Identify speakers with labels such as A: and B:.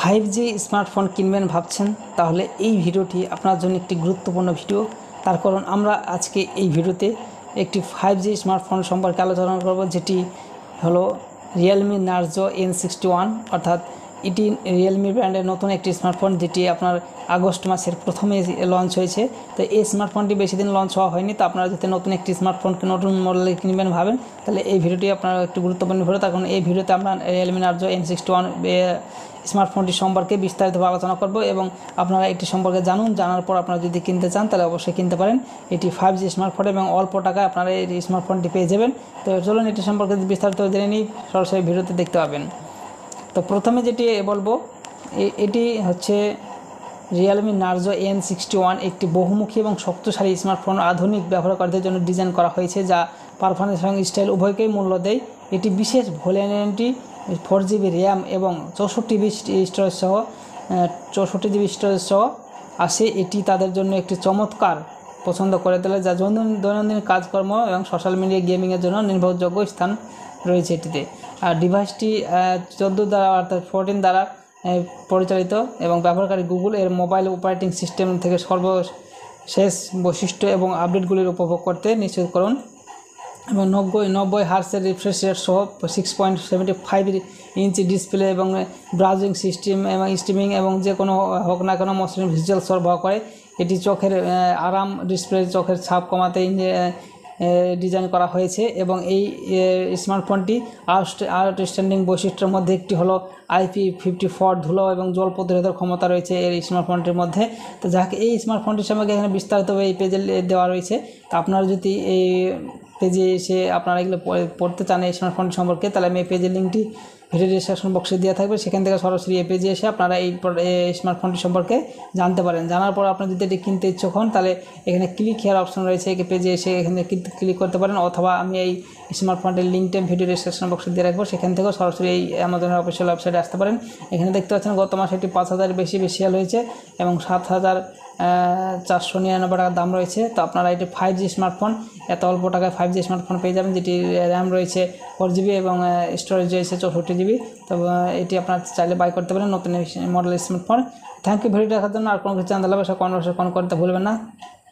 A: 5G smartphone কিনবেন ভাবছেন, তাহলে এই ভিডিওটি আপনার জন্য একটি গুরুত্বপূর্ণ ভিডিও। তার কারণ আমরা আজকে এই ভিডিওতে একটি 5G স্মার্টফোন সম্পর্কে আলোচনা করব, যেটি হলো রিয়েলমি নার্জো N61, অর্থাৎ এটি রিয়েলমি ব্র্যান্ডের নতুন একটি স্মার্টফোন, যেটি আপনার আগস্ট মাসের প্রথমে লঞ্চ হয়েছে। তো এই স্মার্টফোনটি বেশি দিন লঞ্চ হওয়া হয়নি। তো আপনারা যদি নতুন একটি স্মার্টফোন নতুন মডেলে কিনবেন ভাবেন, তাহলে এই ভিডিওটি আপনার একটি গুরুত্বপূর্ণ ভিডিও। তার কারণ এই ভিডিওতে আমরা রিয়েলমি নার্জো N61 স্মার্টফোনটি সম্পর্কে বিস্তারিতভাবে আলোচনা করব এবং আপনারা এটি সম্পর্কে জানার পর আপনারা যদি কিনতে চান তাহলে অবশ্যই কিনতে পারেন। এটি 5G স্মার্টফোন এবং অল্প টাকায় আপনারা এই স্মার্টফোনটি পেয়ে যাবেন। তো চলুন এটি সম্পর্কে বিস্তারিত জেনে নিই, সরাসরি ভিডিওতে দেখতে পাবেন। তো প্রথমে যেটি বলবো, এটি হচ্ছে রিয়েলমি নার্জো N61, একটি বহুমুখী এবং শক্তিশালী স্মার্টফোন। আধুনিক ব্যবহারকারীদের জন্য ডিজাইন করা হয়েছে, যা পারফরমেন্স এবং স্টাইল উভয়কেই মূল্য দেয়। এটি বিশেষ ভ্যারিয়েন্টটি 4GB র্যাম এবং 64GB স্টোরেজ সহ আসে। এটি তাদের জন্য একটি চমৎকার পছন্দ করে তোলে, যা দৈনন্দিন কাজকর্ম এবং সোশ্যাল মিডিয়া গেমিংয়ের জন্য নির্ভরযোগ্য স্থান রয়েছে এটিতে। আর ডিভাইসটি 14 দ্বারা অর্থাৎ 14 দ্বারা পরিচালিত এবং ব্যবহারকারী গুগল এর মোবাইল অপারেটিং সিস্টেম থেকে সর্বশেষ বৈশিষ্ট্য এবং আপডেটগুলির উপভোগ করতে নিশ্চিত করুন। এবং 90 হার্টসের রিফ্রেশ রেট সহ 6.75 ইঞ্চি ডিসপ্লে এবং ব্রাউজিং সিস্টেম এবং স্ট্রিমিং এবং যে কোনো হোক না কেন মসৃণ ভিজুয়াল সরবরাহ করে। এটি চোখের আরাম ডিসপ্লে, চোখের ছাপ কমাতে ডিজাইন করা হয়েছে। এবং এই স্মার্টফোনটি আউটস্ট্যান্ডিং বৈশিষ্ট্যের মধ্যে একটি হলো IP54 ধুলো এবং জল প্রতিরোধের ক্ষমতা রয়েছে এই স্মার্টফোনটির মধ্যে। তো যাকে এই স্মার্টফোনটির সম্পর্কে এখানে বিস্তারিতভাবে এই পেজে দেওয়া রয়েছে। তো আপনারা যদি এই পেজে এসে আপনারা এগুলো পড়তে চান এই স্মার্টফোনটি সম্পর্কে, তাহলে আমি এই পেজের লিঙ্কটি ভিডিও ডিসক্রিপশন বক্সে দেওয়া থাকবে, সেখান থেকে সরাসরি এই পেজে এসে আপনারা এই স্মার্টফোনটি সম্পর্কে জানতে পারেন। জানার পর আপনারা যদি এটি কিনতে ইচ্ছুক হন, তাহলে এখানে ক্লিক হেয়ার অপশন রয়েছে, এই পেজে এসে এখানে ক্লিক করতে পারেন, অথবা আমি এই স্মার্টফোনটির লিঙ্কটা ভিডিও ডিসক্রিপশন বক্সে দিয়ে রাখবো, সেখান থেকেও সরাসরি এই অ্যামাজনের অফিসিয়াল ওয়েবসাইটে আসতে পারেন। এখানে দেখতে পাচ্ছেন গত মাসে এটি 5,000 বেশি সেল হয়েছে এবং 7,499 টাকা দাম রয়েছে। তো আপনারা এটি 5G স্মার্টফোন, এত অল্প টাকায় 5G স্মার্টফোন পেয়ে যাবেন, যেটি র্যাম রয়েছে 4GB এবং স্টোরেজ রয়েছে 64GB। তো এটি আপনারা চাইলে বাই করতে পারেন নতুন মডেলের স্মার্টফোন। থ্যাংক ইউ ভিডিও দেখার জন্য। আর কোনো কিছু জানতে হলে কমেন্ট করতে ভুলবেন না।